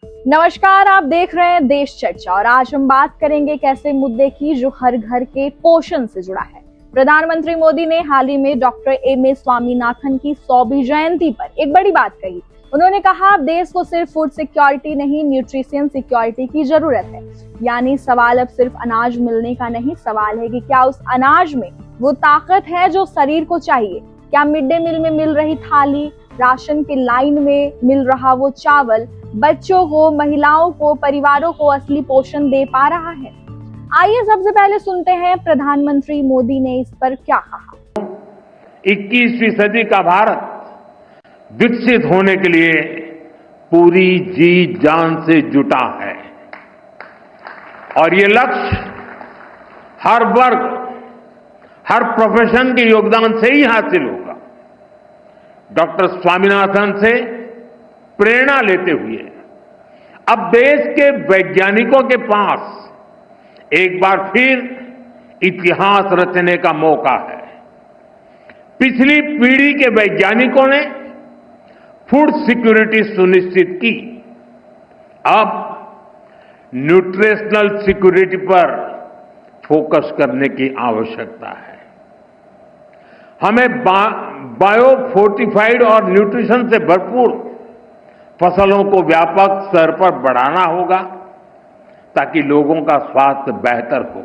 नमस्कार, आप देख रहे हैं देश चर्चा और आज हम बात करेंगे एक ऐसे मुद्दे की जो हर घर के पोषण से जुड़ा है। प्रधानमंत्री मोदी ने हाल ही में डॉक्टर एम.ए. स्वामीनाथन की 100वीं जयंती पर एक बड़ी बात कही। उन्होंने कहा देश को सिर्फ फूड सिक्योरिटी नहीं, न्यूट्रिशन सिक्योरिटी की जरूरत है। यानी सवाल अब सिर्फ अनाज मिलने का नहीं, सवाल है कि क्या उस अनाज में वो ताकत है जो शरीर को चाहिए। क्या मिड डे मील में मिल रही थाली, राशन के लाइन में मिल रहा वो चावल बच्चों को, महिलाओं को, परिवारों को असली पोषण दे पा रहा है? आइए सबसे पहले सुनते हैं प्रधानमंत्री मोदी ने इस पर क्या कहा। 21वीं सदी का भारत विकसित होने के लिए पूरी जी जान से जुटा है और ये लक्ष्य हर वर्ग, हर प्रोफेशन के योगदान से ही हासिल होगा। डॉक्टर स्वामीनाथन से प्रेरणा लेते हुए अब देश के वैज्ञानिकों के पास एक बार फिर इतिहास रचने का मौका है। पिछली पीढ़ी के वैज्ञानिकों ने फूड सिक्योरिटी सुनिश्चित की। अब न्यूट्रिशनल सिक्योरिटी पर फोकस करने की आवश्यकता है। हमें बायो फोर्टिफाइड और न्यूट्रिशन से भरपूर फसलों को व्यापक स्तर पर बढ़ाना होगा ताकि लोगों का स्वास्थ्य बेहतर हो,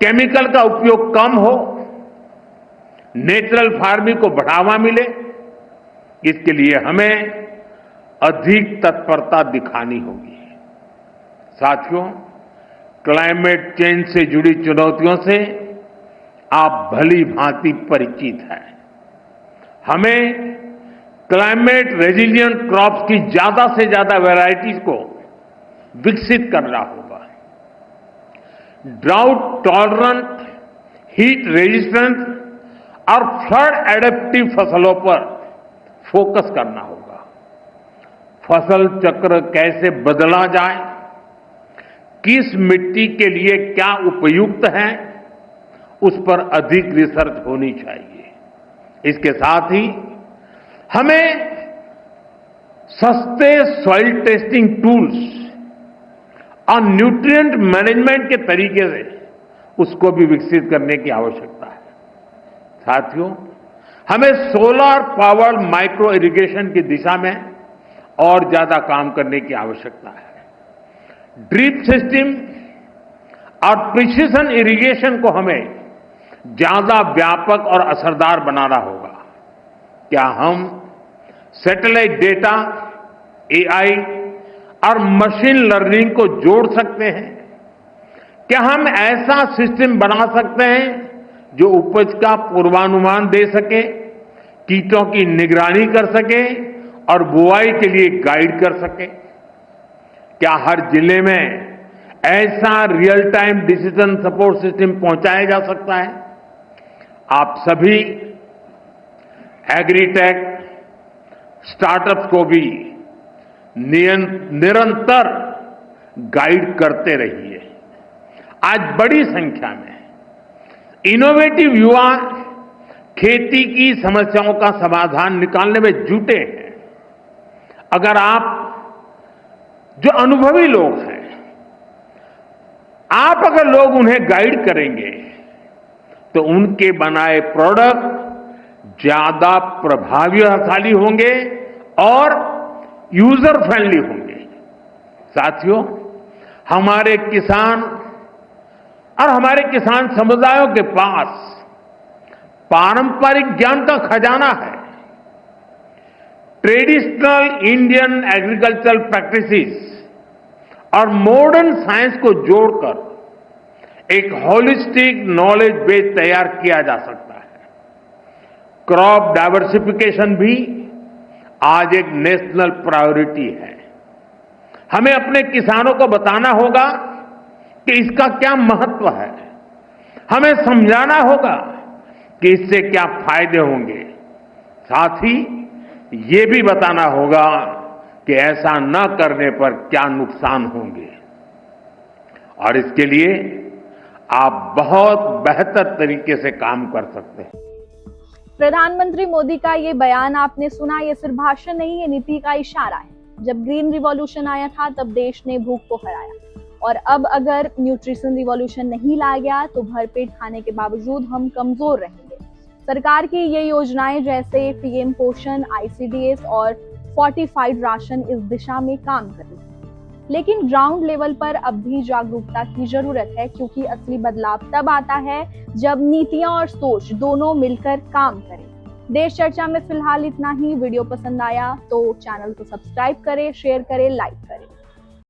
केमिकल का उपयोग कम हो, नेचुरल फार्मिंग को बढ़ावा मिले। इसके लिए हमें अधिक तत्परता दिखानी होगी। साथियों, क्लाइमेट चेंज से जुड़ी चुनौतियों से आप भली भांति परिचित हैं। हमें क्लाइमेट रेजिलिएंट क्रॉप्स की ज्यादा से ज्यादा वैरायटीज को विकसित करना होगा। ड्राउट टॉलरेंट, हीट रेजिस्टेंट और फ्लड एडेप्टिव फसलों पर फोकस करना होगा। फसल चक्र कैसे बदला जाए, किस मिट्टी के लिए क्या उपयुक्त है, उस पर अधिक रिसर्च होनी चाहिए। इसके साथ ही हमें सस्ते सॉइल टेस्टिंग टूल्स और न्यूट्रिएंट मैनेजमेंट के तरीके से उसको भी विकसित करने की आवश्यकता है। साथियों, हमें सोलर पावर्ड माइक्रो इरिगेशन की दिशा में और ज्यादा काम करने की आवश्यकता है। ड्रिप सिस्टम और प्रिसिशन इरिगेशन को हमें ज्यादा व्यापक और असरदार बनाना होगा। क्या हम सैटेलाइट डेटा, एआई और मशीन लर्निंग को जोड़ सकते हैं? क्या हम ऐसा सिस्टम बना सकते हैं जो उपज का पूर्वानुमान दे सके, कीटों की निगरानी कर सके और बुआई के लिए गाइड कर सके? क्या हर जिले में ऐसा real time decision support system पहुंचाया जा सकता है? आप सभी एग्रीटेक स्टार्टअप्स को भी निरंतर गाइड करते रहिए। आज बड़ी संख्या में इनोवेटिव युवा खेती की समस्याओं का समाधान निकालने में जुटे हैं। अगर आप जो अनुभवी लोग हैं, अगर लोग उन्हें गाइड करेंगे तो उनके बनाए प्रोडक्ट ज्यादा प्रभावशाली होंगे और यूजर फ्रेंडली होंगे। साथियों, हमारे किसान और हमारे किसान समुदायों के पास पारंपरिक ज्ञान का खजाना है। ट्रेडिशनल इंडियन एग्रीकल्चरल प्रैक्टिसेस और मॉडर्न साइंस को जोड़कर एक होलिस्टिक नॉलेज बेस तैयार किया जा सकता है। क्रॉप डाइवर्सिफिकेशन भी आज एक नेशनल प्रायोरिटी है। हमें अपने किसानों को बताना होगा कि इसका क्या महत्व है। हमें समझाना होगा कि इससे क्या फायदे होंगे। साथ ही ये भी बताना होगा कि ऐसा न करने पर क्या नुकसान होंगे। और इसके लिए आप बहुत बेहतर तरीके से काम कर सकते हैं। प्रधानमंत्री मोदी का ये बयान आपने सुना, ये सिर्फ भाषण नहीं, ये नीति का इशारा है। जब ग्रीन रिवॉल्यूशन आया था तब देश ने भूख को हराया, और अब अगर न्यूट्रिशन रिवॉल्यूशन नहीं लाया गया तो भरपेट खाने के बावजूद हम कमजोर रहेंगे। सरकार की ये योजनाएं जैसे पीएम पोषण, आईसीडीएस और फोर्टिफाइड राशन इस दिशा में काम कर रही है, लेकिन ग्राउंड लेवल पर अब भी जागरूकता की जरूरत है, क्योंकि असली बदलाव तब आता है जब नीतियां और सोच दोनों मिलकर काम करें। देश चर्चा में फिलहाल इतना ही। वीडियो पसंद आया तो चैनल को सब्सक्राइब करें, शेयर करें, लाइक करें।